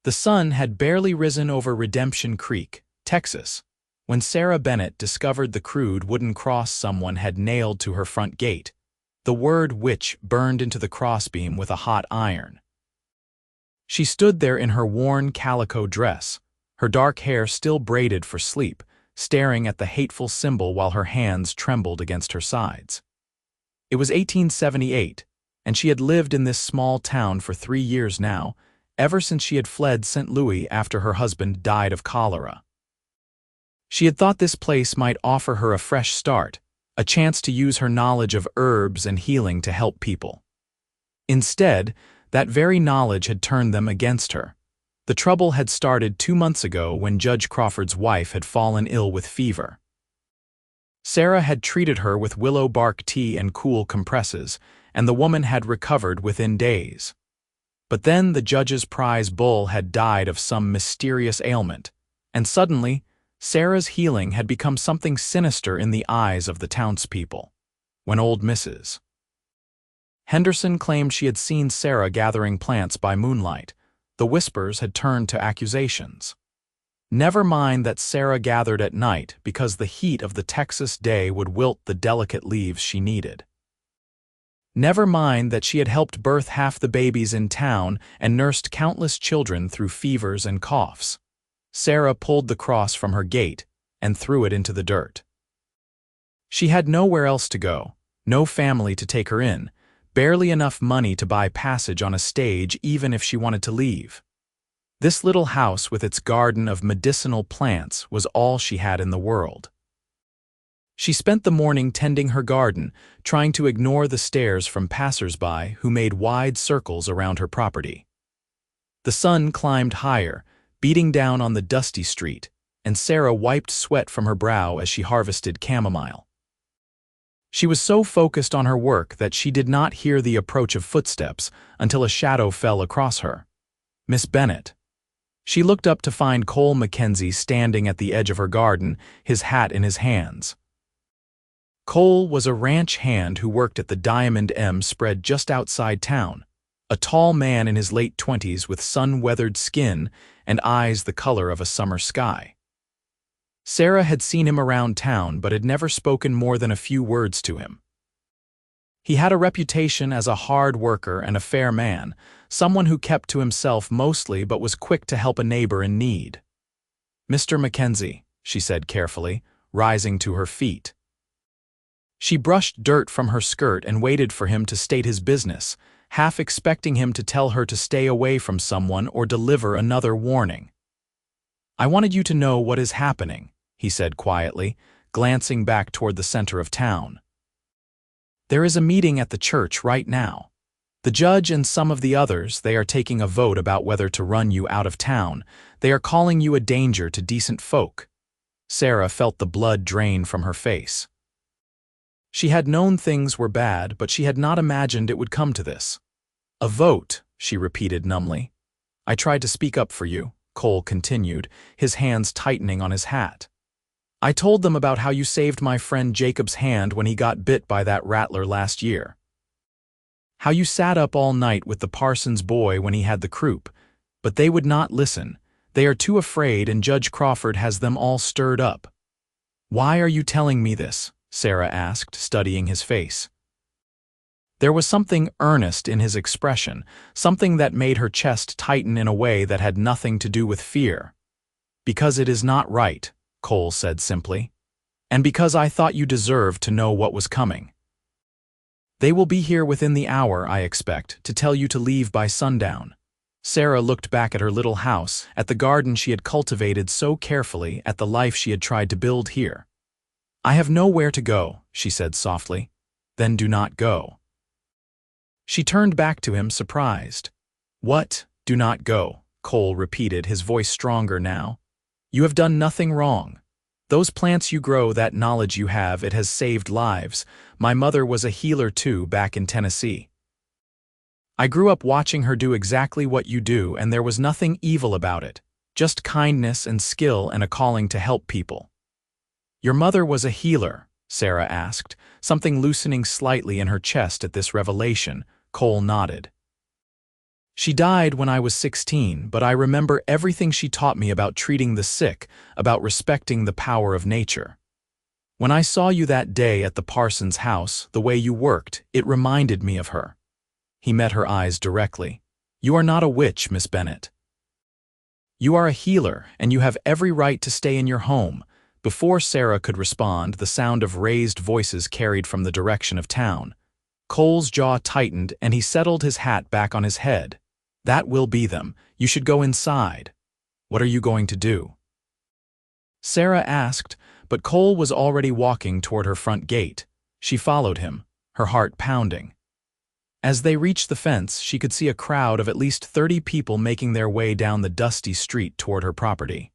The sun had barely risen over Redemption Creek, Texas, when Sarah Bennett discovered the crude wooden cross someone had nailed to her front gate, the word "witch" burned into the crossbeam with a hot iron. She stood there in her worn calico dress, her dark hair still braided for sleep, staring at the hateful symbol while her hands trembled against her sides. It was 1878, and she had lived in this small town for 3 years now, ever since she had fled St. Louis after her husband died of cholera. She had thought this place might offer her a fresh start, a chance to use her knowledge of herbs and healing to help people. Instead, that very knowledge had turned them against her. The trouble had started 2 months ago when Judge Crawford's wife had fallen ill with fever. Sarah had treated her with willow bark tea and cool compresses, and the woman had recovered within days. But then the judge's prize bull had died of some mysterious ailment, and suddenly, Sarah's healing had become something sinister in the eyes of the townspeople. When old Mrs. Henderson claimed she had seen Sarah gathering plants by moonlight, the whispers had turned to accusations. Never mind that Sarah gathered at night because the heat of the Texas day would wilt the delicate leaves she needed. Never mind that she had helped birth half the babies in town and nursed countless children through fevers and coughs. Sarah pulled the cross from her gate and threw it into the dirt. She had nowhere else to go, no family to take her in, barely enough money to buy passage on a stage even if she wanted to leave. This little house with its garden of medicinal plants was all she had in the world. She spent the morning tending her garden, trying to ignore the stares from passers-by who made wide circles around her property. The sun climbed higher, beating down on the dusty street, and Sarah wiped sweat from her brow as she harvested chamomile. She was so focused on her work that she did not hear the approach of footsteps until a shadow fell across her. Miss Bennett. She looked up to find Cole Mackenzie standing at the edge of her garden, his hat in his hands. Cole was a ranch hand who worked at the Diamond M spread just outside town, a tall man in his late 20s with sun-weathered skin and eyes the color of a summer sky. Sarah had seen him around town but had never spoken more than a few words to him. He had a reputation as a hard worker and a fair man, someone who kept to himself mostly but was quick to help a neighbor in need. "Mr. Mackenzie," she said carefully, rising to her feet. She brushed dirt from her skirt and waited for him to state his business, half expecting him to tell her to stay away from someone or deliver another warning. "I wanted you to know what is happening," he said quietly, glancing back toward the center of town. "There is a meeting at the church right now. The judge and some of the others, they are taking a vote about whether to run you out of town. They are calling you a danger to decent folk." Sarah felt the blood drain from her face. She had known things were bad, but she had not imagined it would come to this. "A vote," she repeated numbly. "I tried to speak up for you," Cole continued, his hands tightening on his hat. "I told them about how you saved my friend Jacob's hand when he got bit by that rattler last year. How you sat up all night with the parson's boy when he had the croup, but they would not listen. They are too afraid and Judge Crawford has them all stirred up." "Why are you telling me this?" Sarah asked, studying his face. There was something earnest in his expression, something that made her chest tighten in a way that had nothing to do with fear. "Because it is not right," Cole said simply, "and because I thought you deserved to know what was coming. They will be here within the hour, I expect, to tell you to leave by sundown." Sarah looked back at her little house, at the garden she had cultivated so carefully, at the life she had tried to build here. "I have nowhere to go," she said softly. "Then do not go." She turned back to him, surprised. "What? Do not go?" Cole repeated, his voice stronger now. "You have done nothing wrong. Those plants you grow, that knowledge you have, it has saved lives. My mother was a healer too back in Tennessee. I grew up watching her do exactly what you do, and there was nothing evil about it, just kindness and skill and a calling to help people." "Your mother was a healer?" Sarah asked, something loosening slightly in her chest at this revelation. Cole nodded. She died when I was 16, but I remember everything she taught me about treating the sick, about respecting the power of nature. When I saw you that day at the parson's house, the way you worked, it reminded me of her." He met her eyes directly. "You are not a witch, Miss Bennett. You are a healer, and you have every right to stay in your home." Before Sarah could respond, the sound of raised voices carried from the direction of town. Cole's jaw tightened, and he settled his hat back on his head. "That will be them. You should go inside." "What are you going to do?" Sarah asked, but Cole was already walking toward her front gate. She followed him, her heart pounding. As they reached the fence, she could see a crowd of at least 30 people making their way down the dusty street toward her property.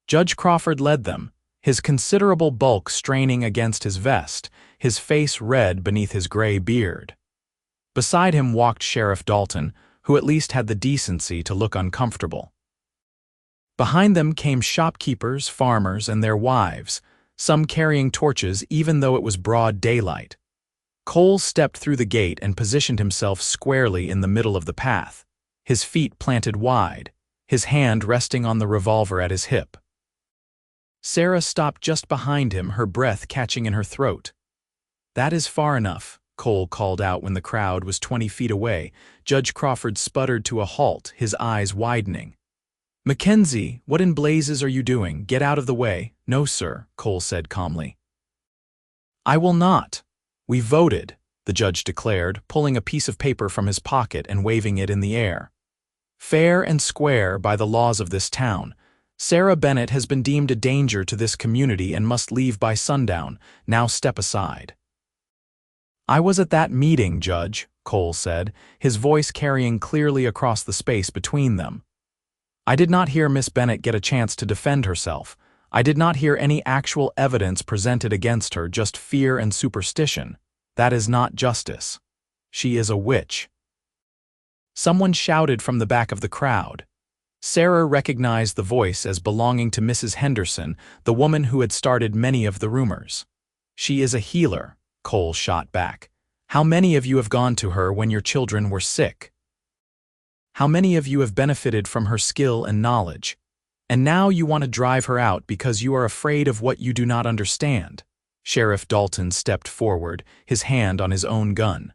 Judge Crawford led them, his considerable bulk straining against his vest, his face red beneath his gray beard. Beside him walked Sheriff Dalton, who at least had the decency to look uncomfortable. Behind them came shopkeepers, farmers, and their wives, some carrying torches even though it was broad daylight. Cole stepped through the gate and positioned himself squarely in the middle of the path, his feet planted wide, his hand resting on the revolver at his hip. Sarah stopped just behind him, her breath catching in her throat. "That is far enough," Cole called out when the crowd was 20 feet away. Judge Crawford sputtered to a halt, his eyes widening. "Mackenzie, what in blazes are you doing? Get out of the way." "No, sir," Cole said calmly. "I will not. We voted," the judge declared, pulling a piece of paper from his pocket and waving it in the air. "Fair and square by the laws of this town. Sarah Bennett has been deemed a danger to this community and must leave by sundown. Now step aside." "I was at that meeting, Judge," Cole said, his voice carrying clearly across the space between them. "I did not hear Miss Bennett get a chance to defend herself. I did not hear any actual evidence presented against her, just fear and superstition. That is not justice. She is a witch." Someone shouted from the back of the crowd. Sarah recognized the voice as belonging to Mrs. Henderson, the woman who had started many of the rumors. "She is a healer," Cole shot back. "How many of you have gone to her when your children were sick? How many of you have benefited from her skill and knowledge? And now you want to drive her out because you are afraid of what you do not understand." Sheriff Dalton stepped forward, his hand on his own gun.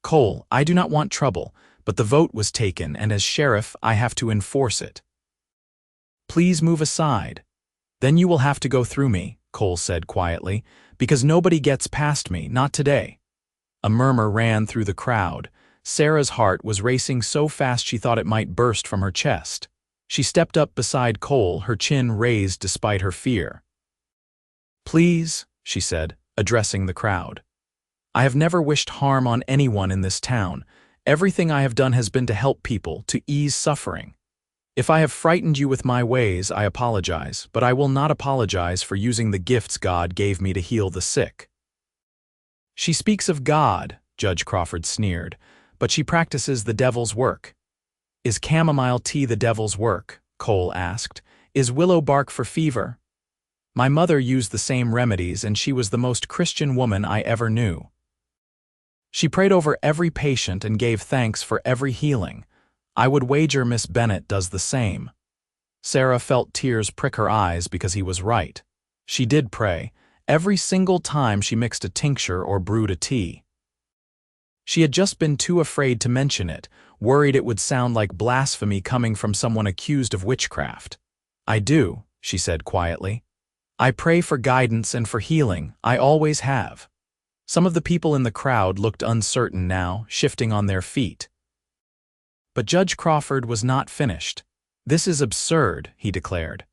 "Cole, I do not want trouble, but the vote was taken, and as sheriff, I have to enforce it." "Please move aside." "Then you will have to go through me," Cole said quietly, "because nobody gets past me, not today." A murmur ran through the crowd. Sarah's heart was racing so fast she thought it might burst from her chest. She stepped up beside Cole, her chin raised despite her fear. "Please," she said, addressing the crowd. "I have never wished harm on anyone in this town. Everything I have done has been to help people, to ease suffering. If I have frightened you with my ways, I apologize, but I will not apologize for using the gifts God gave me to heal the sick." "She speaks of God," Judge Crawford sneered, "but she practices the devil's work." "Is chamomile tea the devil's work?" Cole asked. "Is willow bark for fever?" "My mother used the same remedies, and she was the most Christian woman I ever knew. She prayed over every patient and gave thanks for every healing. I would wager Miss Bennett does the same." Sarah felt tears prick her eyes because he was right. She did pray, every single time she mixed a tincture or brewed a tea. She had just been too afraid to mention it, worried it would sound like blasphemy coming from someone accused of witchcraft. "I do," she said quietly. "I pray for guidance and for healing. I always have." Some of the people in the crowd looked uncertain now, shifting on their feet. But Judge Crawford was not finished. "This is absurd," he declared.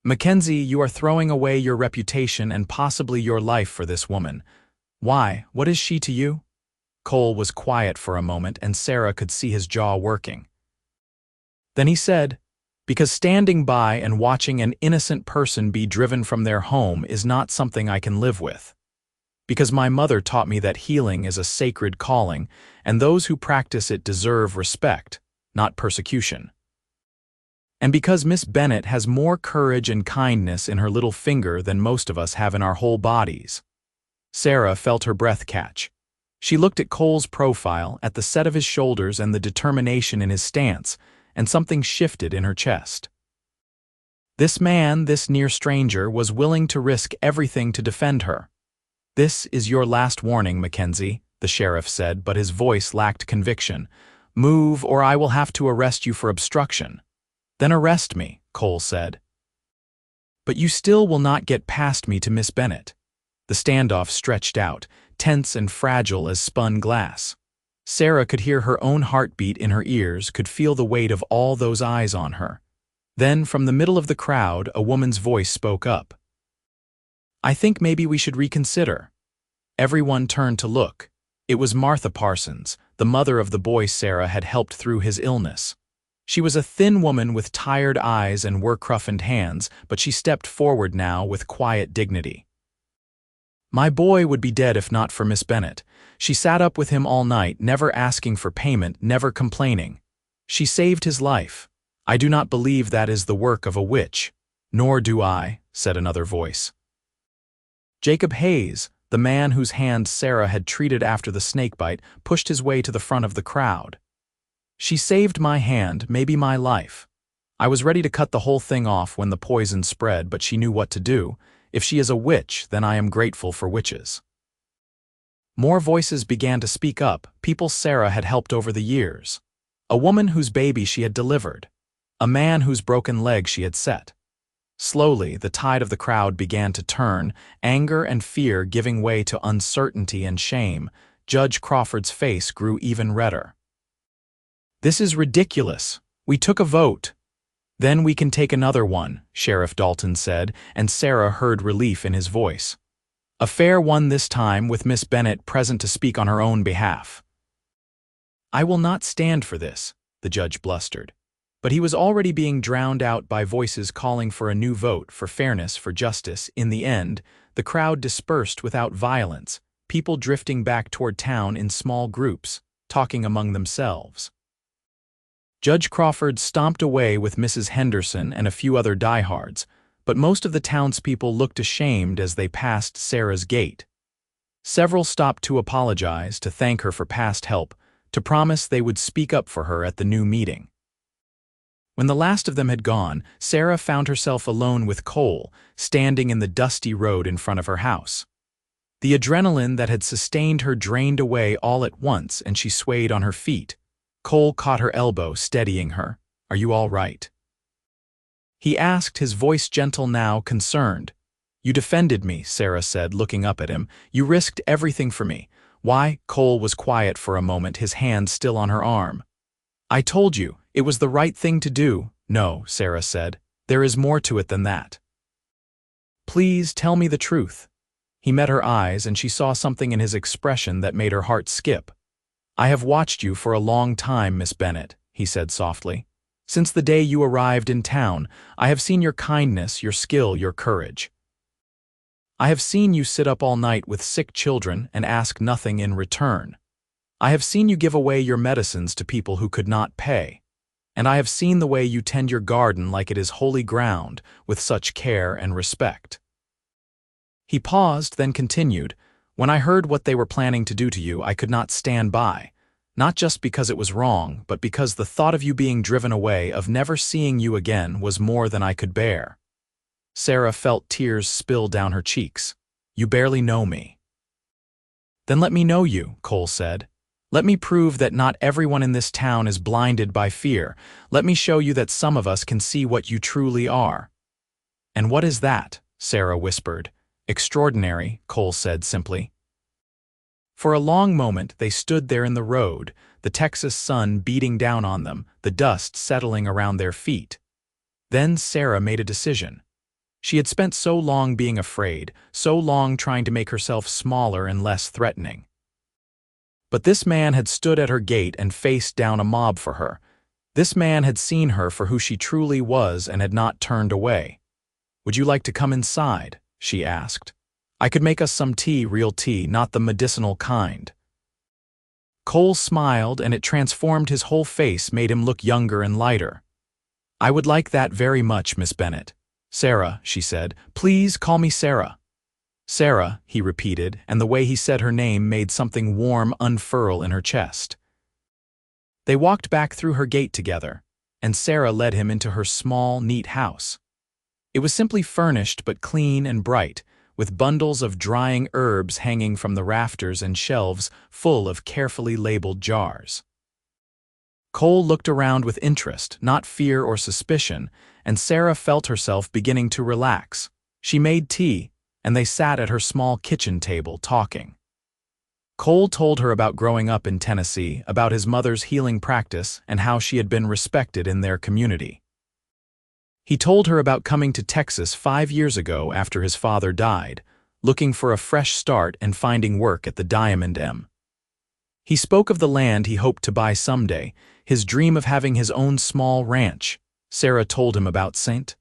"Mackenzie, you are throwing away your reputation and possibly your life for this woman. Why? What is she to you?" Cole was quiet for a moment, and Sarah could see his jaw working. Then he said, "Because standing by and watching an innocent person be driven from their home is not something I can live with. Because my mother taught me that healing is a sacred calling, and those who practice it deserve respect, not persecution. And because Miss Bennett has more courage and kindness in her little finger than most of us have in our whole bodies." Sarah felt her breath catch. She looked at Cole's profile, at the set of his shoulders and the determination in his stance, and something shifted in her chest. This man, this near stranger, was willing to risk everything to defend her. "This is your last warning, Mackenzie," the sheriff said, but his voice lacked conviction. "Move, or I will have to arrest you for obstruction." "Then arrest me," Cole said. "But you still will not get past me to Miss Bennett." The standoff stretched out, tense and fragile as spun glass. Sarah could hear her own heartbeat in her ears, could feel the weight of all those eyes on her. Then, from the middle of the crowd, a woman's voice spoke up. "I think maybe we should reconsider." Everyone turned to look. It was Martha Parsons, the mother of the boy Sarah had helped through his illness. She was a thin woman with tired eyes and work-roughened hands, but she stepped forward now with quiet dignity. "My boy would be dead if not for Miss Bennett. She sat up with him all night, never asking for payment, never complaining. She saved his life. I do not believe that is the work of a witch." "Nor do I," said another voice. Jacob Hayes, the man whose hand Sarah had treated after the snakebite, pushed his way to the front of the crowd. "She saved my hand, maybe my life. I was ready to cut the whole thing off when the poison spread, but she knew what to do. If she is a witch, then I am grateful for witches." More voices began to speak up, people Sarah had helped over the years. A woman whose baby she had delivered. A man whose broken leg she had set. Slowly, the tide of the crowd began to turn, anger and fear giving way to uncertainty and shame. Judge Crawford's face grew even redder. "This is ridiculous. We took a vote." "Then we can take another one," Sheriff Dalton said, and Sarah heard relief in his voice. "A fair one this time, with Miss Bennett present to speak on her own behalf." "I will not stand for this," the judge blustered. But he was already being drowned out by voices calling for a new vote, for fairness, for justice. In the end, the crowd dispersed without violence, people drifting back toward town in small groups, talking among themselves. Judge Crawford stomped away with Mrs. Henderson and a few other diehards, but most of the townspeople looked ashamed as they passed Sarah's gate. Several stopped to apologize, to thank her for past help, to promise they would speak up for her at the new meeting. When the last of them had gone, Sarah found herself alone with Cole, standing in the dusty road in front of her house. The adrenaline that had sustained her drained away all at once, and she swayed on her feet. Cole caught her elbow, steadying her. "Are you all right?" He asked, his voice gentle now, concerned. "You defended me," Sarah said, looking up at him. "You risked everything for me." "Why?" Cole was quiet for a moment, his hand still on her arm. "I told you, it was the right thing to do." "No," Sarah said. "There is more to it than that." "Please tell me the truth." He met her eyes, and she saw something in his expression that made her heart skip. "I have watched you for a long time, Miss Bennett," he said softly. "Since the day you arrived in town, I have seen your kindness, your skill, your courage. I have seen you sit up all night with sick children and ask nothing in return. I have seen you give away your medicines to people who could not pay. And I have seen the way you tend your garden like it is holy ground, with such care and respect." He paused, then continued, "When I heard what they were planning to do to you, I could not stand by. Not just because it was wrong, but because the thought of you being driven away, of never seeing you again, was more than I could bear." Sarah felt tears spill down her cheeks. "You barely know me." "Then let me know you," Cole said. "Let me prove that not everyone in this town is blinded by fear. Let me show you that some of us can see what you truly are." "And what is that?" Sarah whispered. "Extraordinary," Cole said simply. For a long moment they stood there in the road, the Texas sun beating down on them, the dust settling around their feet. Then Sarah made a decision. She had spent so long being afraid, so long trying to make herself smaller and less threatening. But this man had stood at her gate and faced down a mob for her. This man had seen her for who she truly was and had not turned away. "Would you like to come inside?" she asked. "I could make us some tea, real tea, not the medicinal kind." Cole smiled, and it transformed his whole face, made him look younger and lighter. "I would like that very much, Miss Bennett." "Sarah," she said. "Please call me Sarah." Sarah, he repeated, and the way he said her name made something warm unfurl in her chest. They walked back through her gate together, and Sarah led him into her small, neat house. It was simply furnished but clean and bright, with bundles of drying herbs hanging from the rafters and shelves full of carefully labeled jars. Cole looked around with interest, not fear or suspicion, and Sarah felt herself beginning to relax. She made tea, and they sat at her small kitchen table talking. Cole told her about growing up in Tennessee, about his mother's healing practice, and how she had been respected in their community. He told her about coming to Texas 5 years ago after his father died, looking for a fresh start and finding work at the Diamond M. He spoke of the land he hoped to buy someday, his dream of having his own small ranch. Sarah told him about St.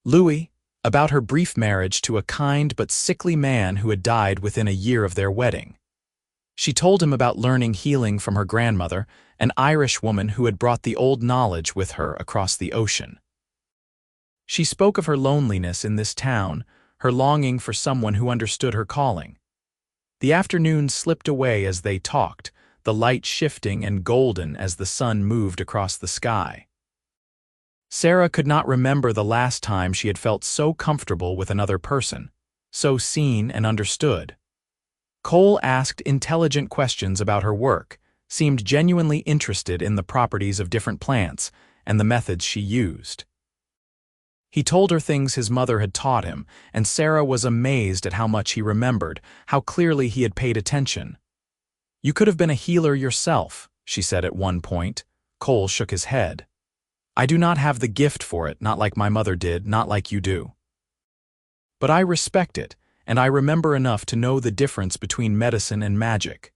Louis, about her brief marriage to a kind but sickly man who had died within a year of their wedding. She told him about learning healing from her grandmother, an Irish woman who had brought the old knowledge with her across the ocean. She spoke of her loneliness in this town, her longing for someone who understood her calling. The afternoon slipped away as they talked, the light shifting and golden as the sun moved across the sky. Sarah could not remember the last time she had felt so comfortable with another person, so seen and understood. Cole asked intelligent questions about her work, seemed genuinely interested in the properties of different plants and the methods she used. He told her things his mother had taught him, and Sarah was amazed at how much he remembered, how clearly he had paid attention. "You could have been a healer yourself," she said at one point. Cole shook his head. "I do not have the gift for it, not like my mother did, not like you do. But I respect it, and I remember enough to know the difference between medicine and magic."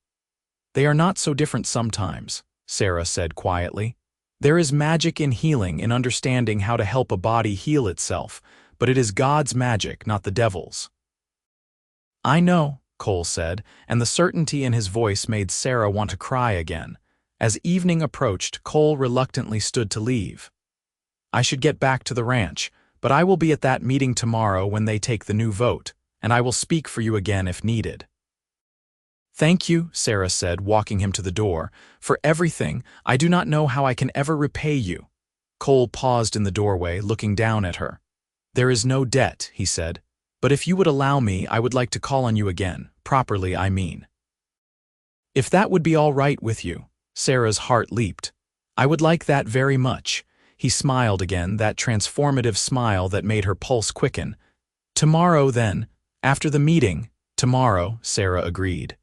"They are not so different sometimes," Sarah said quietly. "There is magic in healing, in understanding how to help a body heal itself, but it is God's magic, not the devil's." "I know," Cole said, and the certainty in his voice made Sarah want to cry again. As evening approached, Cole reluctantly stood to leave. "I should get back to the ranch, but I will be at that meeting tomorrow when they take the new vote, and I will speak for you again if needed." "Thank you," Sarah said, walking him to the door, "for everything. I do not know how I can ever repay you." Cole paused in the doorway, looking down at her. "There is no debt," he said, "but if you would allow me, I would like to call on you again, properly, I mean." "If that would be all right with you." Sarah's heart leaped. "I would like that very much." He smiled again, that transformative smile that made her pulse quicken. "Tomorrow, then. After the meeting." "Tomorrow," Sarah agreed.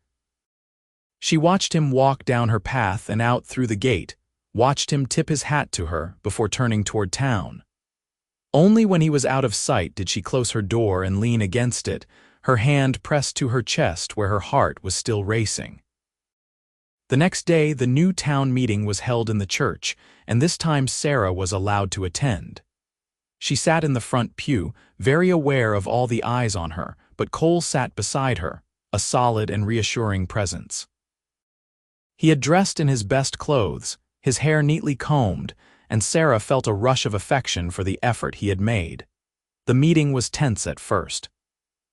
She watched him walk down her path and out through the gate, watched him tip his hat to her before turning toward town. Only when he was out of sight did she close her door and lean against it, her hand pressed to her chest where her heart was still racing. The next day, the new town meeting was held in the church, and this time Sarah was allowed to attend. She sat in the front pew, very aware of all the eyes on her, but Cole sat beside her, a solid and reassuring presence. He had dressed in his best clothes, his hair neatly combed, and Sarah felt a rush of affection for the effort he had made. The meeting was tense at first.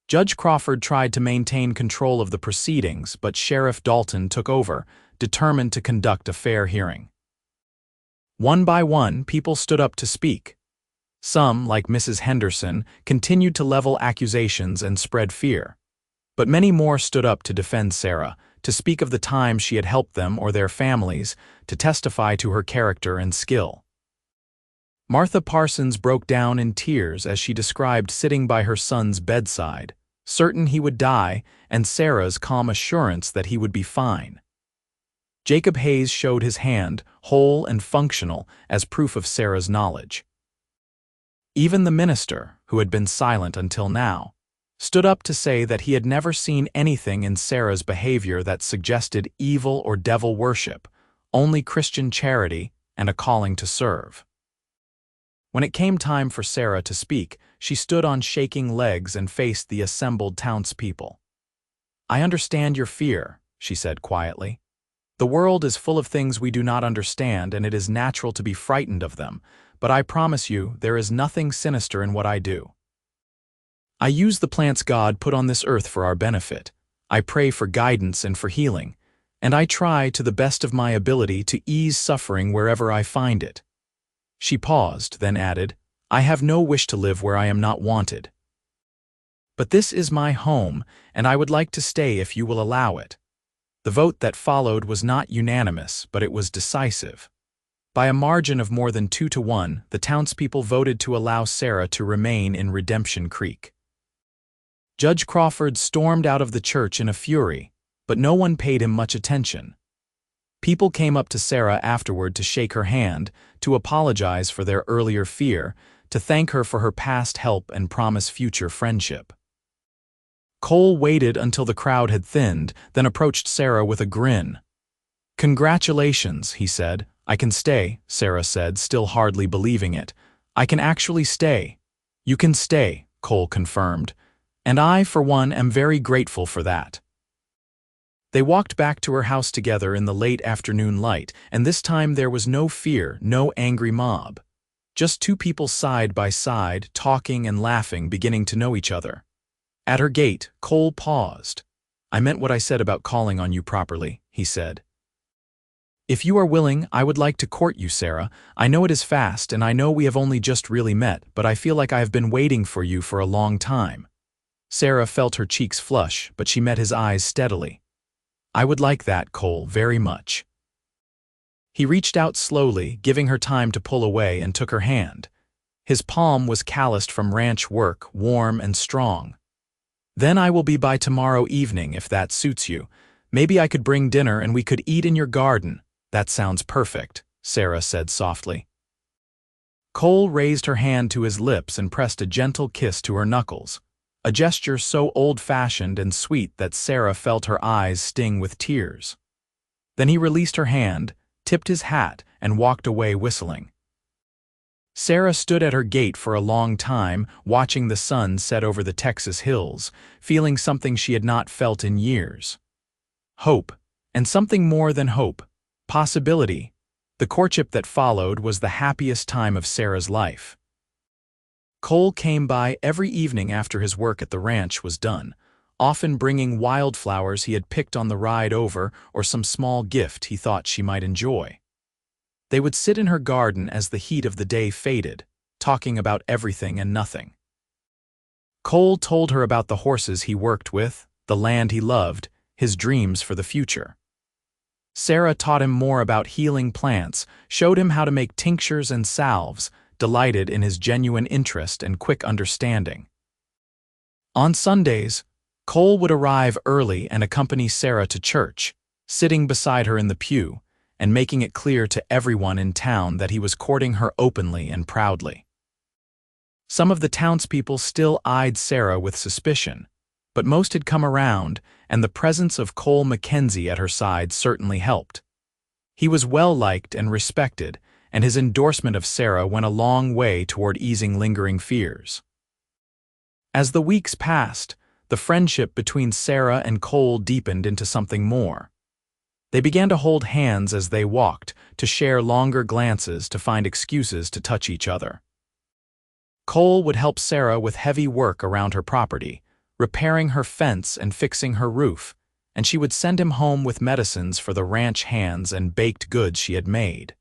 Judge Crawford tried to maintain control of the proceedings, but Sheriff Dalton took over, determined to conduct a fair hearing. One by one, people stood up to speak. Some, like Mrs. Henderson, continued to level accusations and spread fear. But many more stood up to defend Sarah, to speak of the time she had helped them or their families, to testify to her character and skill. Martha Parsons broke down in tears as she described sitting by her son's bedside, certain he would die, and Sarah's calm assurance that he would be fine. Jacob Hayes showed his hand, whole and functional, as proof of Sarah's knowledge. Even the minister, who had been silent until now, stood up to say that he had never seen anything in Sarah's behavior that suggested evil or devil worship, only Christian charity and a calling to serve. When it came time for Sarah to speak, she stood on shaking legs and faced the assembled townspeople. "I understand your fear," she said quietly. "The world is full of things we do not understand, and it is natural to be frightened of them, but I promise you there is nothing sinister in what I do. I use the plants God put on this earth for our benefit. I pray for guidance and for healing, and I try to the best of my ability to ease suffering wherever I find it." She paused, then added, "I have no wish to live where I am not wanted. But this is my home, and I would like to stay if you will allow it." The vote that followed was not unanimous, but it was decisive. By a margin of more than 2-1, the townspeople voted to allow Sarah to remain in Redemption Creek. Judge Crawford stormed out of the church in a fury, but no one paid him much attention. People came up to Sarah afterward to shake her hand, to apologize for their earlier fear, to thank her for her past help and promise future friendship. Cole waited until the crowd had thinned, then approached Sarah with a grin. "Congratulations," he said. "I can stay," Sarah said, still hardly believing it. "I can actually stay." "You can stay," Cole confirmed. "And I, for one, am very grateful for that." They walked back to her house together in the late afternoon light, and this time there was no fear, no angry mob. Just two people side by side, talking and laughing, beginning to know each other. At her gate, Cole paused. "I meant what I said about calling on you properly," he said. "If you are willing, I would like to court you, Sarah. I know it is fast, and I know we have only just really met, but I feel like I have been waiting for you for a long time." Sarah felt her cheeks flush, but she met his eyes steadily. "I would like that, Cole, very much." He reached out slowly, giving her time to pull away, and took her hand. His palm was calloused from ranch work, warm and strong. "Then I will be by tomorrow evening, if that suits you. Maybe I could bring dinner and we could eat in your garden." "That sounds perfect," Sarah said softly. Cole raised her hand to his lips and pressed a gentle kiss to her knuckles, a gesture so old-fashioned and sweet that Sarah felt her eyes sting with tears. Then he released her hand, tipped his hat, and walked away whistling. Sarah stood at her gate for a long time, watching the sun set over the Texas hills, feeling something she had not felt in years. Hope, and something more than hope. Possibility. The courtship that followed was the happiest time of Sarah's life. Cole came by every evening after his work at the ranch was done, often bringing wildflowers he had picked on the ride over or some small gift he thought she might enjoy. They would sit in her garden as the heat of the day faded, talking about everything and nothing. Cole told her about the horses he worked with, the land he loved, his dreams for the future. Sarah taught him more about healing plants, showed him how to make tinctures and salves, delighted in his genuine interest and quick understanding. On Sundays, Cole would arrive early and accompany Sarah to church, sitting beside her in the pew, and making it clear to everyone in town that he was courting her openly and proudly. Some of the townspeople still eyed Sarah with suspicion, but most had come around, and the presence of Cole Mackenzie at her side certainly helped. He was well-liked and respected, and his endorsement of Sarah went a long way toward easing lingering fears. As the weeks passed, the friendship between Sarah and Cole deepened into something more. They began to hold hands as they walked, to share longer glances, to find excuses to touch each other. Cole would help Sarah with heavy work around her property, repairing her fence and fixing her roof, and she would send him home with medicines for the ranch hands and baked goods she had made.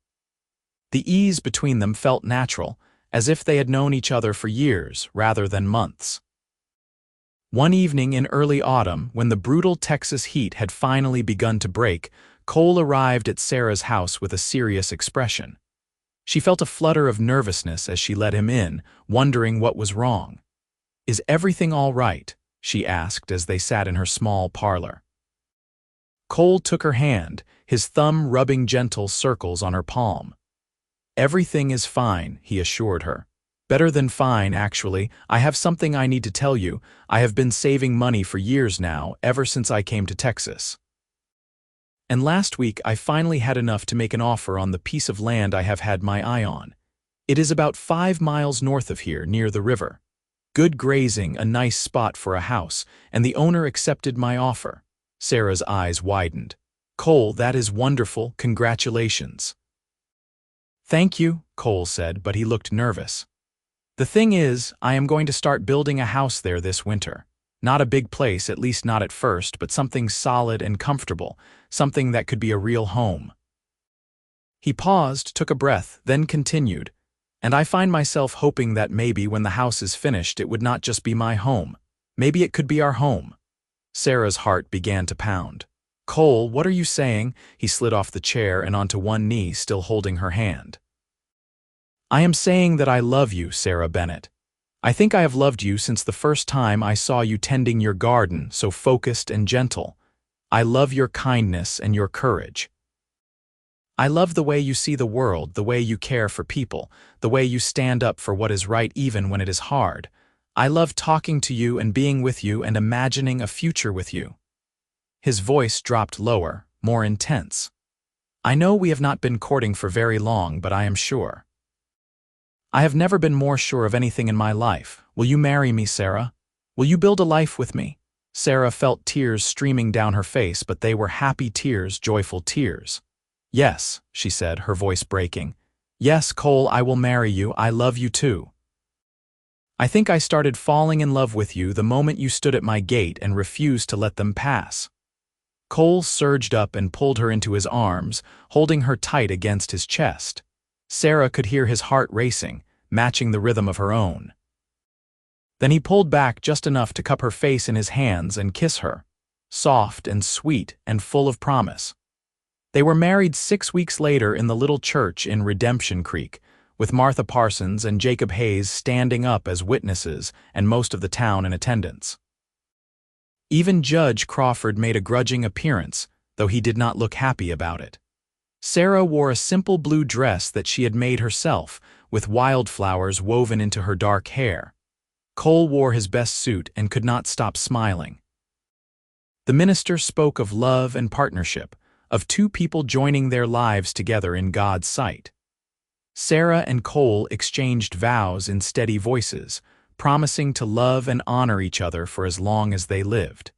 The ease between them felt natural, as if they had known each other for years rather than months. One evening in early autumn, when the brutal Texas heat had finally begun to break, Cole arrived at Sarah's house with a serious expression. She felt a flutter of nervousness as she let him in, wondering what was wrong. "Is everything all right?" she asked as they sat in her small parlor. Cole took her hand, his thumb rubbing gentle circles on her palm. "Everything is fine," he assured her. "Better than fine, actually. I have something I need to tell you. I have been saving money for years now, ever since I came to Texas. And last week I finally had enough to make an offer on the piece of land I have had my eye on. It is about 5 miles north of here, near the river. Good grazing, a nice spot for a house, and the owner accepted my offer." Sarah's eyes widened. "Cole, that is wonderful. Congratulations." "Thank you," Cole said, but he looked nervous. The thing is, I am going to start building a house there this winter. Not a big place, at least not at first, but something solid and comfortable, something that could be a real home." He paused, took a breath, then continued, "And I find myself hoping that maybe when the house is finished it would not just be my home. Maybe it could be our home." Sarah's heart began to pound. "Cole, what are you saying?" He slid off the chair and onto one knee, still holding her hand. "I am saying that I love you, Sarah Bennett. I think I have loved you since the first time I saw you tending your garden, so focused and gentle. I love your kindness and your courage. I love the way you see the world, the way you care for people, the way you stand up for what is right even when it is hard. I love talking to you and being with you and imagining a future with you." His voice dropped lower, more intense. "I know we have not been courting for very long, but I am sure. I have never been more sure of anything in my life. Will you marry me, Sarah? Will you build a life with me?" Sarah felt tears streaming down her face, but they were happy tears, joyful tears. "Yes," she said, her voice breaking. "Yes, Cole, I will marry you. I love you too. I think I started falling in love with you the moment you stood at my gate and refused to let them pass." Cole surged up and pulled her into his arms, holding her tight against his chest. Sarah could hear his heart racing, matching the rhythm of her own. Then he pulled back just enough to cup her face in his hands and kiss her, soft and sweet and full of promise. They were married 6 weeks later in the little church in Redemption Creek, with Martha Parsons and Jacob Hayes standing up as witnesses and most of the town in attendance. Even Judge Crawford made a grudging appearance, though he did not look happy about it. Sarah wore a simple blue dress that she had made herself, with wildflowers woven into her dark hair. Cole wore his best suit and could not stop smiling. The minister spoke of love and partnership, of two people joining their lives together in God's sight. Sarah and Cole exchanged vows in steady voices, promising to love and honor each other for as long as they lived.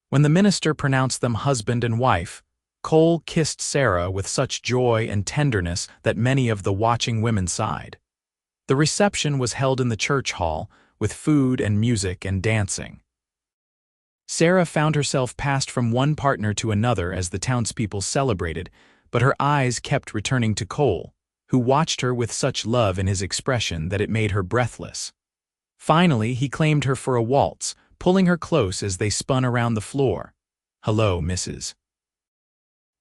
When the minister pronounced them husband and wife, Cole kissed Sarah with such joy and tenderness that many of the watching women sighed. The reception was held in the church hall, with food and music and dancing. Sarah found herself passed from one partner to another as the townspeople celebrated, but her eyes kept returning to Cole, who watched her with such love in his expression that it made her breathless. Finally, he claimed her for a waltz, pulling her close as they spun around the floor. "Hello, Mrs.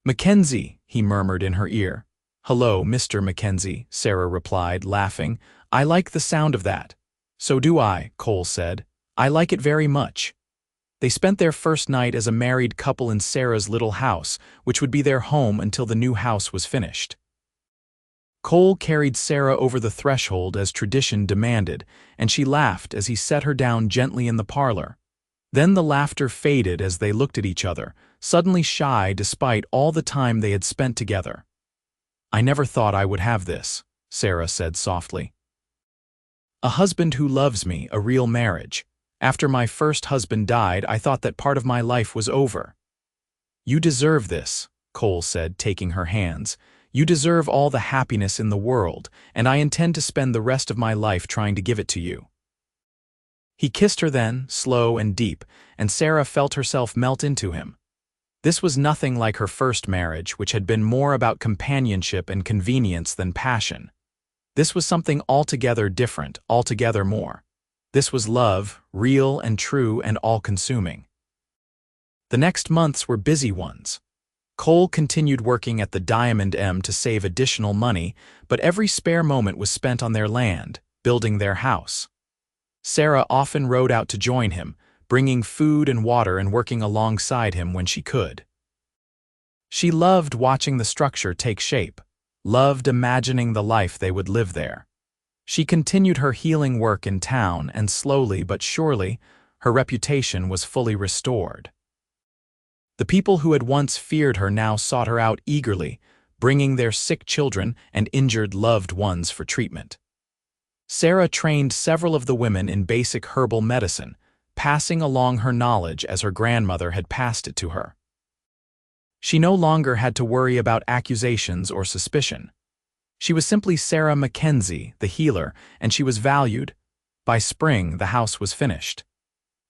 Mackenzie," he murmured in her ear. "Hello, Mr. Mackenzie," Sarah replied, laughing. "I like the sound of that." "So do I," Cole said. "I like it very much." They spent their first night as a married couple in Sarah's little house, which would be their home until the new house was finished. Cole carried Sarah over the threshold as tradition demanded, and she laughed as he set her down gently in the parlor. Then the laughter faded as they looked at each other, suddenly shy despite all the time they had spent together. "I never thought I would have this," Sarah said softly. "A husband who loves me, a real marriage. After my first husband died, I thought that part of my life was over." "You deserve this," Cole said, taking her hands. "You deserve all the happiness in the world, and I intend to spend the rest of my life trying to give it to you." He kissed her then, slow and deep, and Sarah felt herself melt into him. This was nothing like her first marriage, which had been more about companionship and convenience than passion. This was something altogether different, altogether more. This was love, real and true and all-consuming. The next months were busy ones. Cole continued working at the Diamond M to save additional money, but every spare moment was spent on their land, building their house. Sarah often rode out to join him, bringing food and water and working alongside him when she could. She loved watching the structure take shape, loved imagining the life they would live there. She continued her healing work in town, and slowly but surely, her reputation was fully restored. The people who had once feared her now sought her out eagerly, bringing their sick children and injured loved ones for treatment. Sarah trained several of the women in basic herbal medicine, passing along her knowledge as her grandmother had passed it to her. She no longer had to worry about accusations or suspicion. She was simply Sarah Mackenzie, the healer, and she was valued. By spring, the house was finished.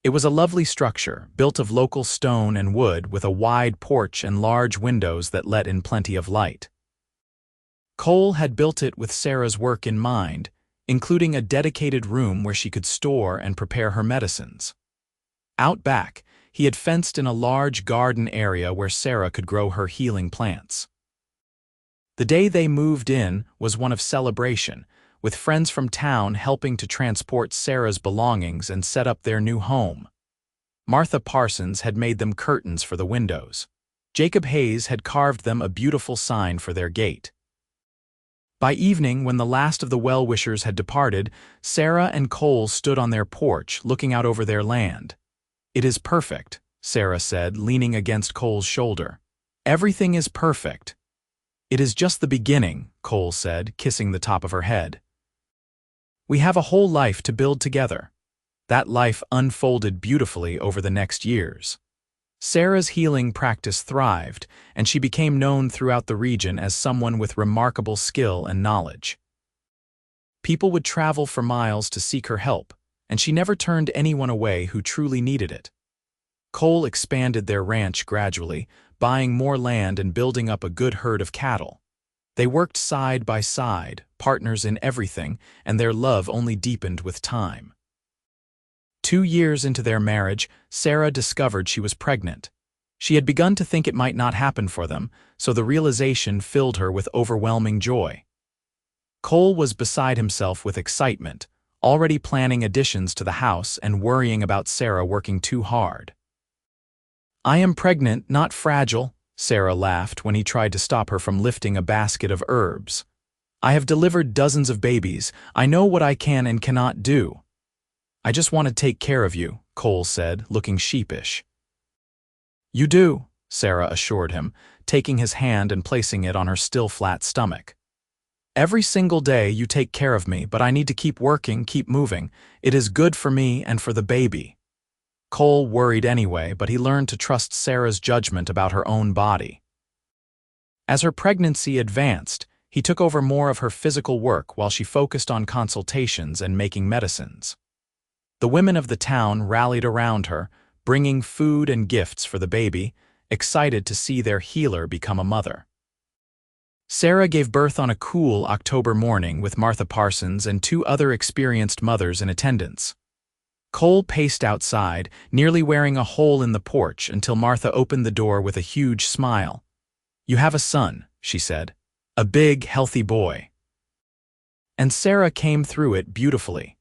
It was a lovely structure, built of local stone and wood with a wide porch and large windows that let in plenty of light. Cole had built it with Sarah's work in mind, including a dedicated room where she could store and prepare her medicines. Out back, he had fenced in a large garden area where Sarah could grow her healing plants. The day they moved in was one of celebration, with friends from town helping to transport Sarah's belongings and set up their new home. Martha Parsons had made them curtains for the windows. Jacob Hayes had carved them a beautiful sign for their gate. By evening, when the last of the well-wishers had departed, Sarah and Cole stood on their porch, looking out over their land. "It is perfect," Sarah said, leaning against Cole's shoulder. "Everything is perfect." "It is just the beginning," Cole said, kissing the top of her head. "We have a whole life to build together." That life unfolded beautifully over the next years. Sarah's healing practice thrived, and she became known throughout the region as someone with remarkable skill and knowledge. People would travel for miles to seek her help, and she never turned anyone away who truly needed it. Cole expanded their ranch gradually, buying more land and building up a good herd of cattle. They worked side by side, partners in everything, and their love only deepened with time. 2 years into their marriage, Sarah discovered she was pregnant. She had begun to think it might not happen for them, so the realization filled her with overwhelming joy. Cole was beside himself with excitement, already planning additions to the house and worrying about Sarah working too hard. "I am pregnant, not fragile," Sarah laughed when he tried to stop her from lifting a basket of herbs. "I have delivered dozens of babies. I know what I can and cannot do." "I just want to take care of you," Cole said, looking sheepish. "You do," Sarah assured him, taking his hand and placing it on her still flat stomach. "Every single day you take care of me, but I need to keep working, keep moving. It is good for me and for the baby." Cole worried anyway, but he learned to trust Sarah's judgment about her own body. As her pregnancy advanced, he took over more of her physical work while she focused on consultations and making medicines. The women of the town rallied around her, bringing food and gifts for the baby, excited to see their healer become a mother. Sarah gave birth on a cool October morning with Martha Parsons and 2 other experienced mothers in attendance. Cole paced outside, nearly wearing a hole in the porch until Martha opened the door with a huge smile. "You have a son," she said. "A big, healthy boy." And Sarah came through it beautifully.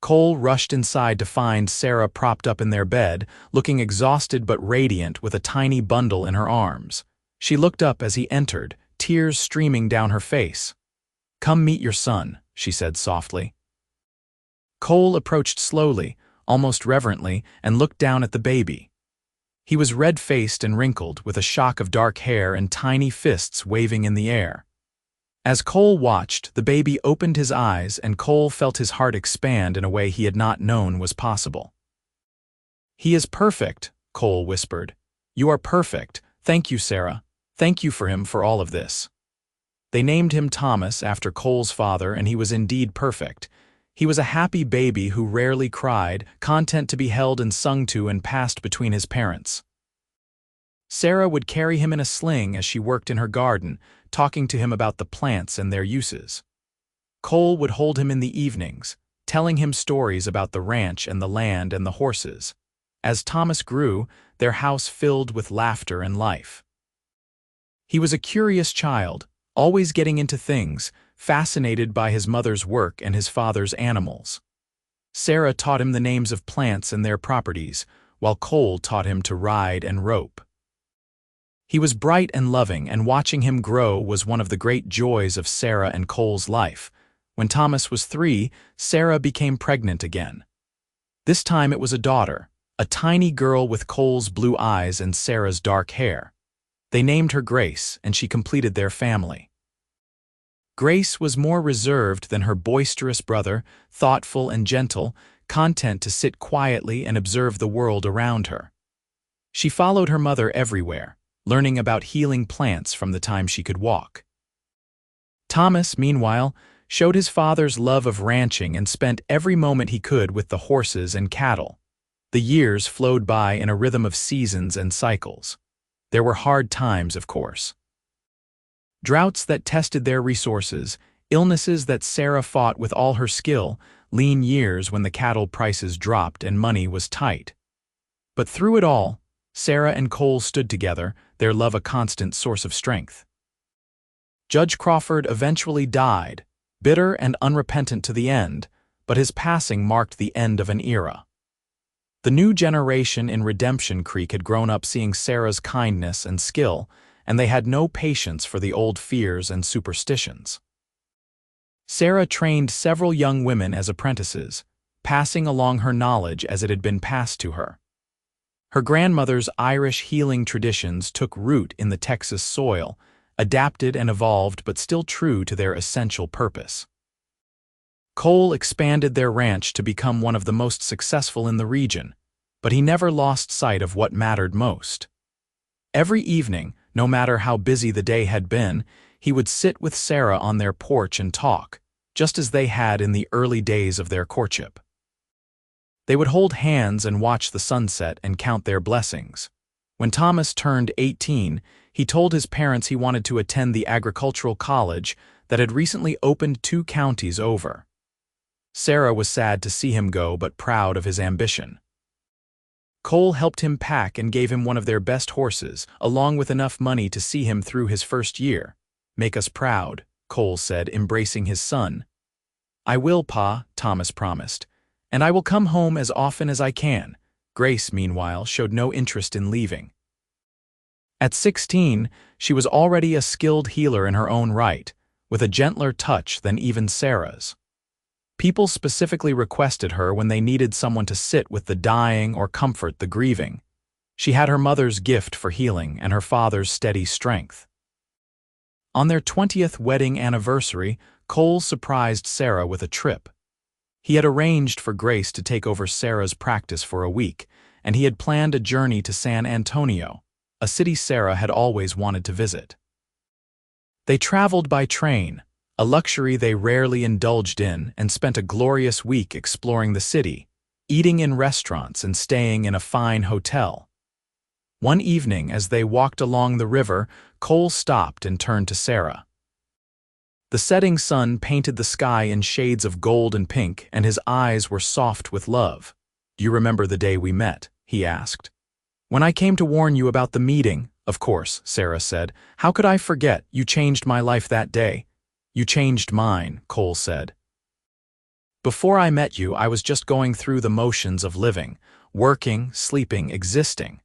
Cole rushed inside to find Sarah propped up in their bed, looking exhausted but radiant with a tiny bundle in her arms. She looked up as he entered, tears streaming down her face. "Come meet your son," she said softly. Cole approached slowly, almost reverently, and looked down at the baby. He was red-faced and wrinkled, with a shock of dark hair and tiny fists waving in the air. As Cole watched, the baby opened his eyes and Cole felt his heart expand in a way he had not known was possible. "He is perfect," Cole whispered. "You are perfect. Thank you, Sarah. Thank you for him for all of this." They named him Thomas after Cole's father, and he was indeed perfect. He was a happy baby who rarely cried, content to be held and sung to and passed between his parents. Sarah would carry him in a sling as she worked in her garden, talking to him about the plants and their uses. Cole would hold him in the evenings, telling him stories about the ranch and the land and the horses. As Thomas grew, their house filled with laughter and life. He was a curious child, always getting into things, fascinated by his mother's work and his father's animals. Sarah taught him the names of plants and their properties, while Cole taught him to ride and rope. He was bright and loving, and watching him grow was one of the great joys of Sarah and Cole's life. When Thomas was 3, Sarah became pregnant again. This time it was a daughter, a tiny girl with Cole's blue eyes and Sarah's dark hair. They named her Grace, and she completed their family. Grace was more reserved than her boisterous brother, thoughtful and gentle, content to sit quietly and observe the world around her. She followed her mother everywhere, learning about healing plants from the time she could walk. Thomas, meanwhile, showed his father's love of ranching and spent every moment he could with the horses and cattle. The years flowed by in a rhythm of seasons and cycles. There were hard times, of course. Droughts that tested their resources, illnesses that Sarah fought with all her skill, lean years when the cattle prices dropped and money was tight. But through it all, Sarah and Cole stood together, their love a constant source of strength. Judge Crawford eventually died, bitter and unrepentant to the end, but his passing marked the end of an era. The new generation in Redemption Creek had grown up seeing Sarah's kindness and skill, and they had no patience for the old fears and superstitions. Sarah trained several young women as apprentices, passing along her knowledge as it had been passed to her. Her grandmother's Irish healing traditions took root in the Texas soil, adapted and evolved but still true to their essential purpose. Cole expanded their ranch to become one of the most successful in the region, but he never lost sight of what mattered most. Every evening, no matter how busy the day had been, he would sit with Sarah on their porch and talk, just as they had in the early days of their courtship. They would hold hands and watch the sunset and count their blessings. When Thomas turned 18, he told his parents he wanted to attend the agricultural college that had recently opened 2 counties over. Sarah was sad to see him go but proud of his ambition. Cole helped him pack and gave him one of their best horses, along with enough money to see him through his first year. "Make us proud," Cole said, embracing his son. "I will, Pa," Thomas promised, "and I will come home as often as I can." Grace, meanwhile, showed no interest in leaving. At 16, she was already a skilled healer in her own right, with a gentler touch than even Sarah's. People specifically requested her when they needed someone to sit with the dying or comfort the grieving. She had her mother's gift for healing and her father's steady strength. On their 20th wedding anniversary, Cole surprised Sarah with a trip. He had arranged for Grace to take over Sarah's practice for a week, and he had planned a journey to San Antonio, a city Sarah had always wanted to visit. They traveled by train, a luxury they rarely indulged in, and spent a glorious week exploring the city, eating in restaurants and staying in a fine hotel. One evening, as they walked along the river, Cole stopped and turned to Sarah. The setting sun painted the sky in shades of gold and pink, and his eyes were soft with love. "Do you remember the day we met?" he asked. "When I came to warn you about the meeting." "Of course," Sarah said. "How could I forget? You changed my life that day." "You changed mine," Cole said. "Before I met you, I was just going through the motions of living, working, sleeping, existing.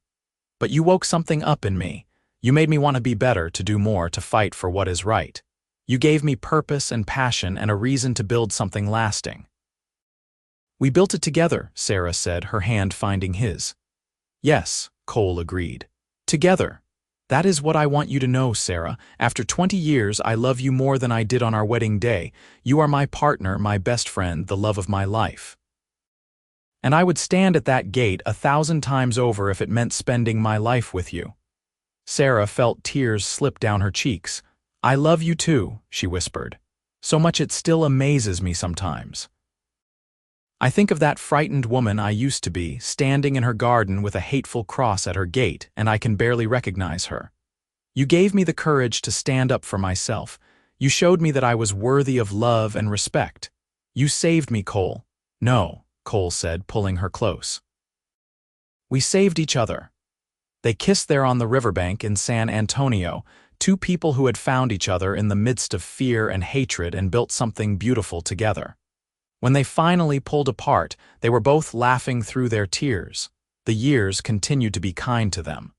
But you woke something up in me. You made me want to be better, to do more, to fight for what is right. You gave me purpose and passion and a reason to build something lasting." "We built it together," Sarah said, her hand finding his. "Yes," Cole agreed. "Together. That is what I want you to know, Sarah. After 20 years, I love you more than I did on our wedding day. You are my partner, my best friend, the love of my life. And I would stand at that gate 1,000 times over if it meant spending my life with you." Sarah felt tears slip down her cheeks. "I love you too," she whispered. "So much it still amazes me sometimes. I think of that frightened woman I used to be, standing in her garden with a hateful cross at her gate, and I can barely recognize her. You gave me the courage to stand up for myself. You showed me that I was worthy of love and respect. You saved me, Cole." "No," Cole said, pulling her close. "We saved each other." They kissed there on the riverbank in San Antonio, 2 people who had found each other in the midst of fear and hatred and built something beautiful together. When they finally pulled apart, they were both laughing through their tears. The years continued to be kind to them.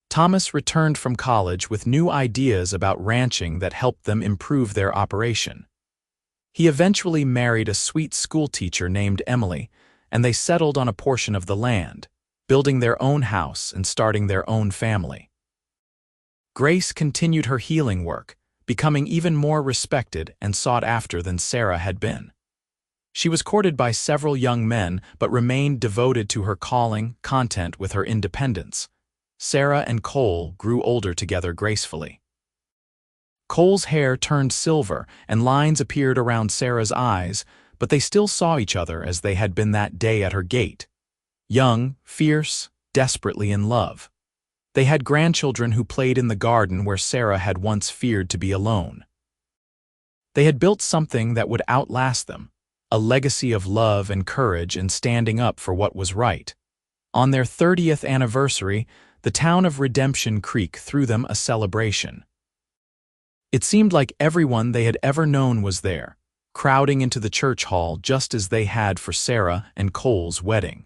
Thomas returned from college with new ideas about ranching that helped them improve their operation. He eventually married a sweet schoolteacher named Emily, and they settled on a portion of the land, building their own house and starting their own family. Grace continued her healing work, becoming even more respected and sought after than Sarah had been. She was courted by several young men but remained devoted to her calling, content with her independence. Sarah and Cole grew older together gracefully. Cole's hair turned silver and lines appeared around Sarah's eyes, but they still saw each other as they had been that day at her gate. Young, fierce, desperately in love. They had grandchildren who played in the garden where Sarah had once feared to be alone. They had built something that would outlast them, a legacy of love and courage and standing up for what was right. On their 30th anniversary, the town of Redemption Creek threw them a celebration. It seemed like everyone they had ever known was there, crowding into the church hall just as they had for Sarah and Cole's wedding.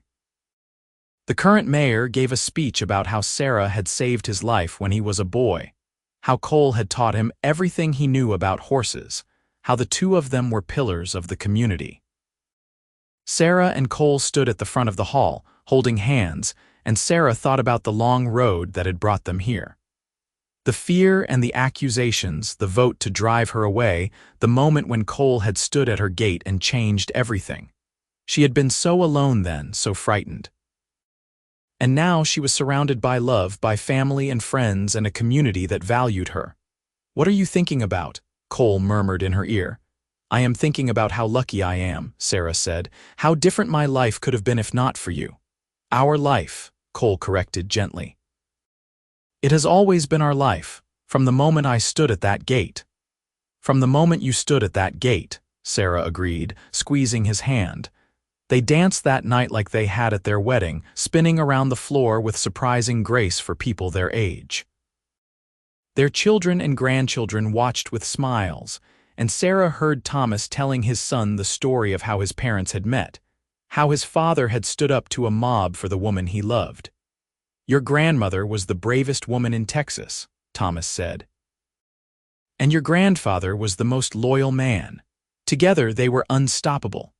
The current mayor gave a speech about how Sarah had saved his life when he was a boy, how Cole had taught him everything he knew about horses, how the two of them were pillars of the community. Sarah and Cole stood at the front of the hall, holding hands, and Sarah thought about the long road that had brought them here. The fear and the accusations, the vote to drive her away, the moment when Cole had stood at her gate and changed everything. She had been so alone then, so frightened. And now she was surrounded by love, by family and friends and a community that valued her. "What are you thinking about?" Cole murmured in her ear. "I am thinking about how lucky I am," Sarah said. "How different my life could have been if not for you." "Our life," Cole corrected gently. "It has always been our life, from the moment I stood at that gate." "From the moment you stood at that gate," Sarah agreed, squeezing his hand. They danced that night like they had at their wedding, spinning around the floor with surprising grace for people their age. Their children and grandchildren watched with smiles, and Sarah heard Thomas telling his son the story of how his parents had met, how his father had stood up to a mob for the woman he loved. "Your grandmother was the bravest woman in Texas," Thomas said. "And your grandfather was the most loyal man. Together they were unstoppable."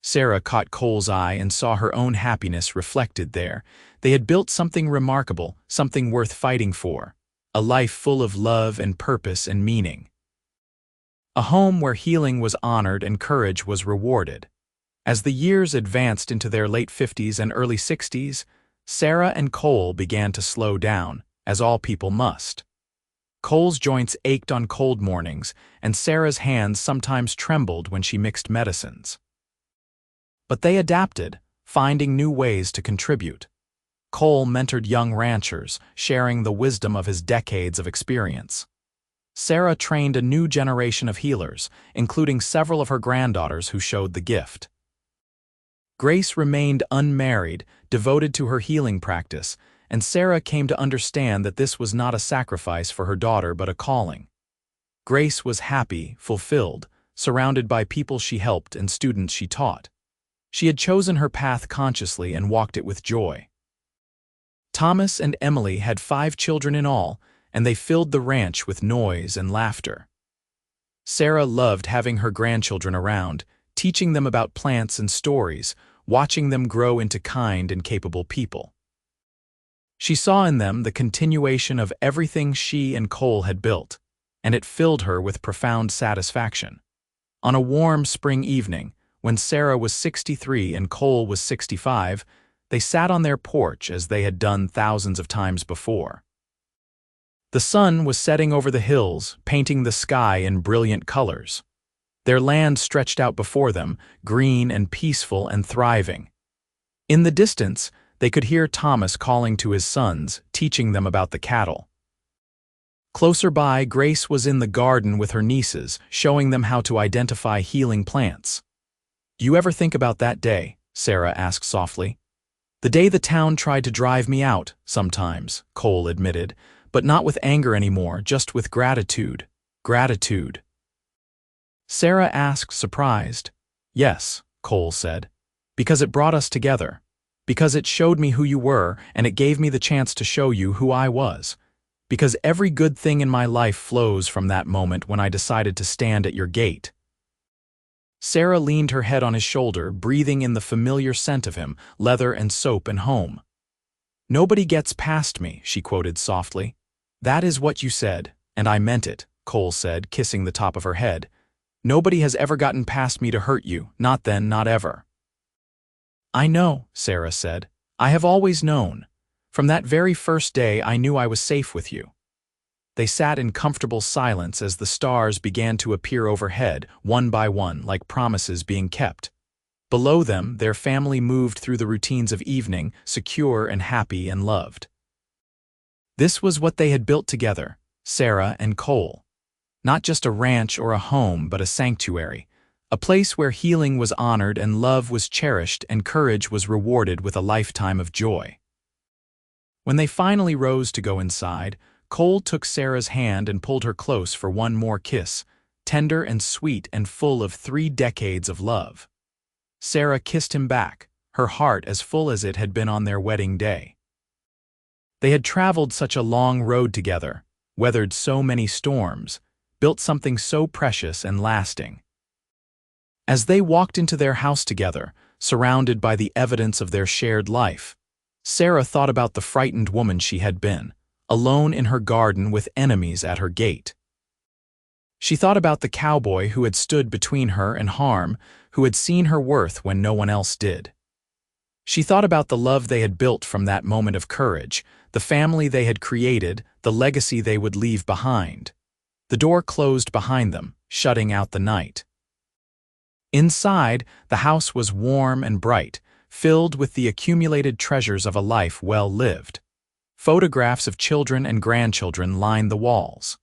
Sarah caught Cole's eye and saw her own happiness reflected there. They had built something remarkable, something worth fighting for. A life full of love and purpose and meaning. A home where healing was honored and courage was rewarded. As the years advanced into their late 50s and early 60s, Sarah and Cole began to slow down, as all people must. Cole's joints ached on cold mornings, and Sarah's hands sometimes trembled when she mixed medicines. But they adapted, finding new ways to contribute. Cole mentored young ranchers, sharing the wisdom of his decades of experience. Sarah trained a new generation of healers, including several of her granddaughters who showed the gift. Grace remained unmarried, devoted to her healing practice, and Sarah came to understand that this was not a sacrifice for her daughter but a calling. Grace was happy, fulfilled, surrounded by people she helped and students she taught. She had chosen her path consciously and walked it with joy. Thomas and Emily had 5 children in all, and they filled the ranch with noise and laughter. Sarah loved having her grandchildren around, teaching them about plants and stories, watching them grow into kind and capable people. She saw in them the continuation of everything she and Cole had built, and it filled her with profound satisfaction. On a warm spring evening, when Sarah was 63 and Cole was 65, they sat on their porch as they had done thousands of times before. The sun was setting over the hills, painting the sky in brilliant colors. Their land stretched out before them, green and peaceful and thriving. In the distance, they could hear Thomas calling to his sons, teaching them about the cattle. Closer by, Grace was in the garden with her nieces, showing them how to identify healing plants. "Do you ever think about that day?" Sarah asked softly. "The day the town tried to drive me out, sometimes," Cole admitted, "but not with anger anymore, just with gratitude. Gratitude." Sarah asked, surprised. "Yes," Cole said, "because it brought us together. Because it showed me who you were, and it gave me the chance to show you who I was. Because every good thing in my life flows from that moment when I decided to stand at your gate." Sarah leaned her head on his shoulder, breathing in the familiar scent of him, leather and soap and home. "Nobody gets past me," she quoted softly. "That is what you said, and I meant it," Cole said, kissing the top of her head. "Nobody has ever gotten past me to hurt you, not then, not ever." "I know," Sarah said. "I have always known. From that very first day I knew I was safe with you." They sat in comfortable silence as the stars began to appear overhead, one by one, like promises being kept. Below them, their family moved through the routines of evening, secure and happy and loved. This was what they had built together, Sarah and Cole. Not just a ranch or a home, but a sanctuary. A place where healing was honored and love was cherished and courage was rewarded with a lifetime of joy. When they finally rose to go inside, Cole took Sarah's hand and pulled her close for one more kiss, tender and sweet and full of 3 decades of love. Sarah kissed him back, her heart as full as it had been on their wedding day. They had traveled such a long road together, weathered so many storms, built something so precious and lasting. As they walked into their house together, surrounded by the evidence of their shared life, Sarah thought about the frightened woman she had been, alone in her garden with enemies at her gate. She thought about the cowboy who had stood between her and harm, who had seen her worth when no one else did. She thought about the love they had built from that moment of courage, the family they had created, the legacy they would leave behind. The door closed behind them, shutting out the night. Inside, the house was warm and bright, filled with the accumulated treasures of a life well lived. Photographs of children and grandchildren lined the walls.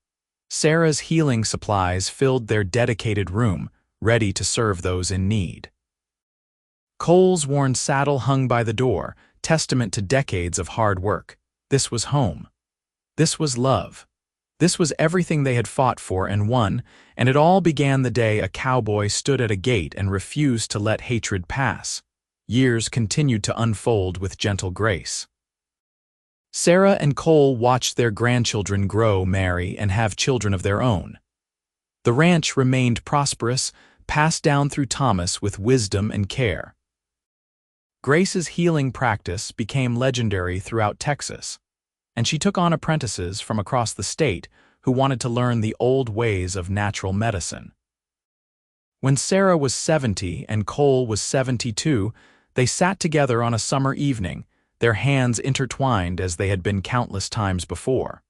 Sarah's healing supplies filled their dedicated room, ready to serve those in need. Cole's worn saddle hung by the door, testament to decades of hard work. This was home. This was love. This was everything they had fought for and won, and it all began the day a cowboy stood at a gate and refused to let hatred pass. Years continued to unfold with gentle grace. Sarah and Cole watched their grandchildren grow, marry, and have children of their own. The ranch remained prosperous, passed down through Thomas with wisdom and care. Grace's healing practice became legendary throughout Texas, and she took on apprentices from across the state who wanted to learn the old ways of natural medicine. When Sarah was 70 and Cole was 72, they sat together on a summer evening, their hands intertwined as they had been countless times before.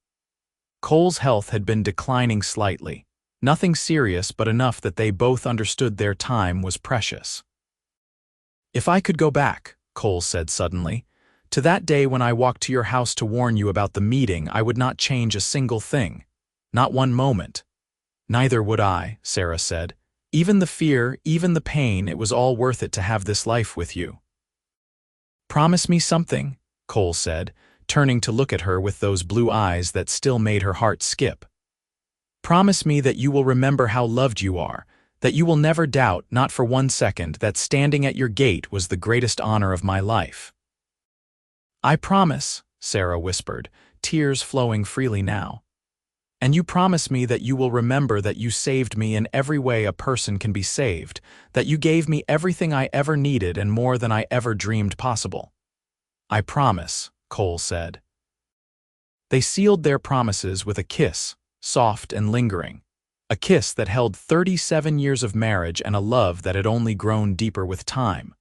Cole's health had been declining slightly, nothing serious but enough that they both understood their time was precious. "If I could go back," Cole said suddenly, "to that day when I walked to your house to warn you about the meeting, I would not change a single thing. Not one moment." "Neither would I," Sarah said. "Even the fear, even the pain, it was all worth it to have this life with you." "Promise me something," Cole said, turning to look at her with those blue eyes that still made her heart skip. "Promise me that you will remember how loved you are, that you will never doubt, not for 1 second, that standing at your gate was the greatest honor of my life." "I promise," Sarah whispered, tears flowing freely now. "And you promise me that you will remember that you saved me in every way a person can be saved, that you gave me everything I ever needed and more than I ever dreamed possible." "I promise," Cole said. They sealed their promises with a kiss, soft and lingering, a kiss that held 37 years of marriage and a love that had only grown deeper with time.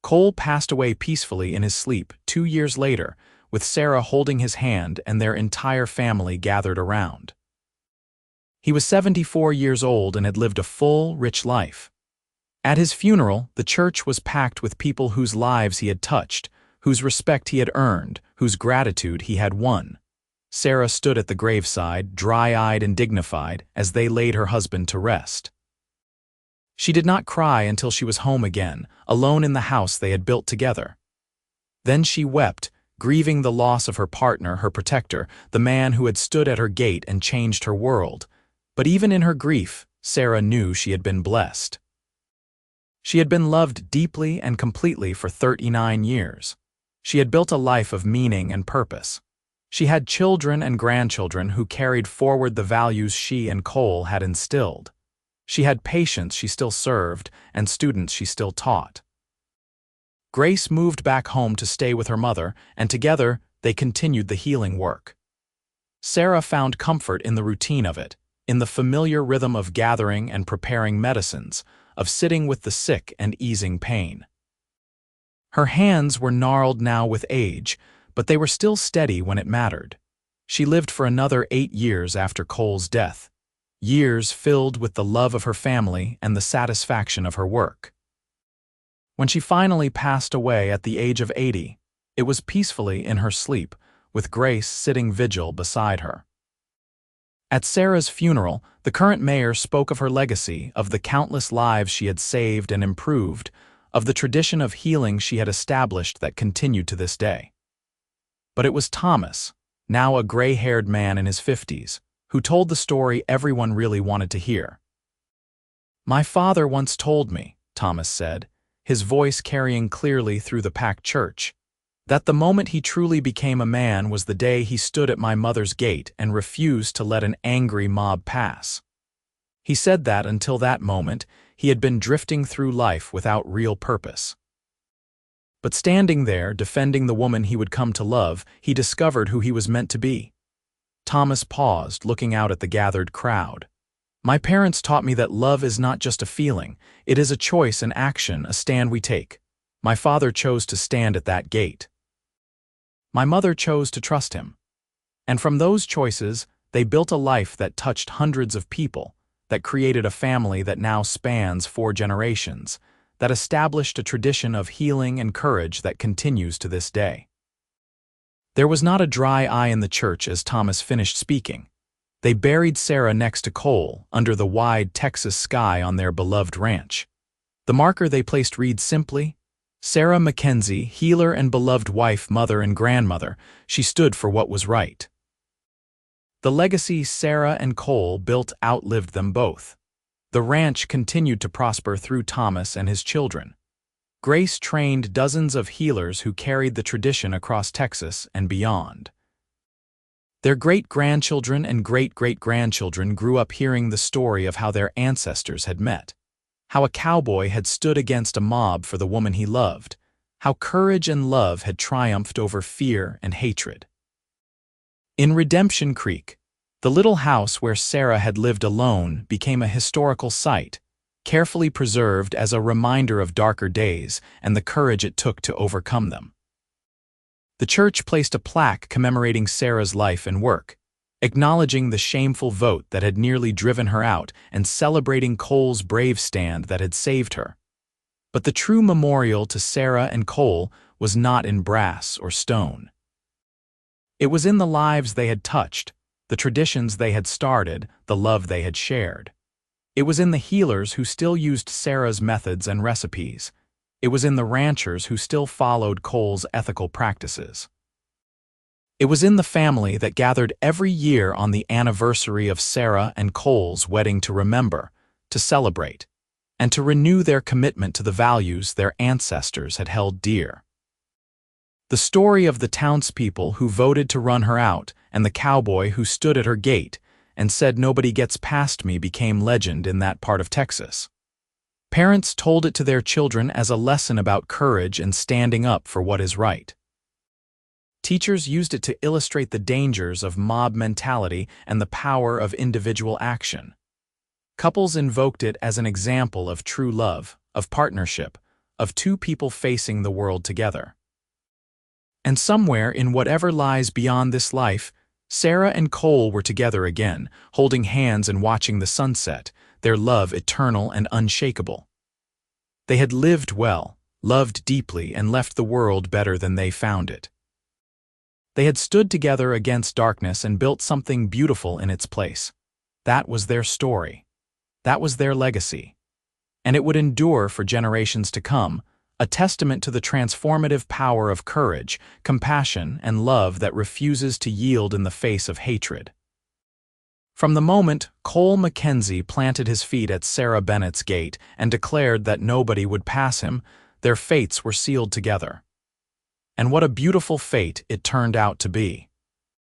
Cole passed away peacefully in his sleep 2 years later, with Sarah holding his hand and their entire family gathered around. He was 74 years old and had lived a full, rich life. At his funeral, the church was packed with people whose lives he had touched, whose respect he had earned, whose gratitude he had won. Sarah stood at the graveside, dry-eyed and dignified, as they laid her husband to rest. She did not cry until she was home again, alone in the house they had built together. Then she wept, grieving the loss of her partner, her protector, the man who had stood at her gate and changed her world. But even in her grief, Sarah knew she had been blessed. She had been loved deeply and completely for 39 years. She had built a life of meaning and purpose. She had children and grandchildren who carried forward the values she and Cole had instilled. She had patients she still served and students she still taught. Grace moved back home to stay with her mother, and together they continued the healing work. Sarah found comfort in the routine of it, in the familiar rhythm of gathering and preparing medicines, of sitting with the sick and easing pain. Her hands were gnarled now with age, but they were still steady when it mattered. She lived for another 8 years after Cole's death, years filled with the love of her family and the satisfaction of her work. When she finally passed away at the age of 80, it was peacefully in her sleep, with Grace sitting vigil beside her. At Sarah's funeral, the current mayor spoke of her legacy, of the countless lives she had saved and improved, of the tradition of healing she had established that continued to this day. But it was Thomas, now a gray-haired man in his 50s, who told the story everyone really wanted to hear. "My father once told me," Thomas said, his voice carrying clearly through the packed church, "that the moment he truly became a man was the day he stood at my mother's gate and refused to let an angry mob pass. He said that until that moment, he had been drifting through life without real purpose. But standing there, defending the woman he would come to love, he discovered who he was meant to be." Thomas paused, looking out at the gathered crowd. "My parents taught me that love is not just a feeling, it is a choice, an action, a stand we take. My father chose to stand at that gate. My mother chose to trust him. And from those choices, they built a life that touched hundreds of people, that created a family that now spans 4 generations, that established a tradition of healing and courage that continues to this day." There was not a dry eye in the church as Thomas finished speaking. They buried Sarah next to Cole, under the wide Texas sky on their beloved ranch. The marker they placed reads simply, "Sarah Mackenzie, healer and beloved wife, mother, and grandmother, she stood for what was right." The legacy Sarah and Cole built outlived them both. The ranch continued to prosper through Thomas and his children. Grace trained dozens of healers who carried the tradition across Texas and beyond. Their great-grandchildren and great-great-grandchildren grew up hearing the story of how their ancestors had met, how a cowboy had stood against a mob for the woman he loved, how courage and love had triumphed over fear and hatred. In Redemption Creek, the little house where Sarah had lived alone became a historical site, carefully preserved as a reminder of darker days and the courage it took to overcome them. The church placed a plaque commemorating Sarah's life and work, acknowledging the shameful vote that had nearly driven her out and celebrating Cole's brave stand that had saved her. But the true memorial to Sarah and Cole was not in brass or stone. It was in the lives they had touched, the traditions they had started, the love they had shared. It was in the healers who still used Sarah's methods and recipes. It was in the ranchers who still followed Cole's ethical practices. It was in the family that gathered every year on the anniversary of Sarah and Cole's wedding to remember, to celebrate, and to renew their commitment to the values their ancestors had held dear. The story of the townspeople who voted to run her out and the cowboy who stood at her gate and said nobody gets past me became legend in that part of Texas. Parents told it to their children as a lesson about courage and standing up for what is right. Teachers used it to illustrate the dangers of mob mentality and the power of individual action. Couples invoked it as an example of true love, of partnership, of 2 people facing the world together. And somewhere in whatever lies beyond this life, Sarah and Cole were together again, holding hands and watching the sunset, their love eternal and unshakable. They had lived well, loved deeply, and left the world better than they found it. They had stood together against darkness and built something beautiful in its place. That was their story. That was their legacy. And it would endure for generations to come, a testament to the transformative power of courage, compassion, and love that refuses to yield in the face of hatred. From the moment Cole Mackenzie planted his feet at Sarah Bennett's gate and declared that nobody would pass him, their fates were sealed together. And what a beautiful fate it turned out to be.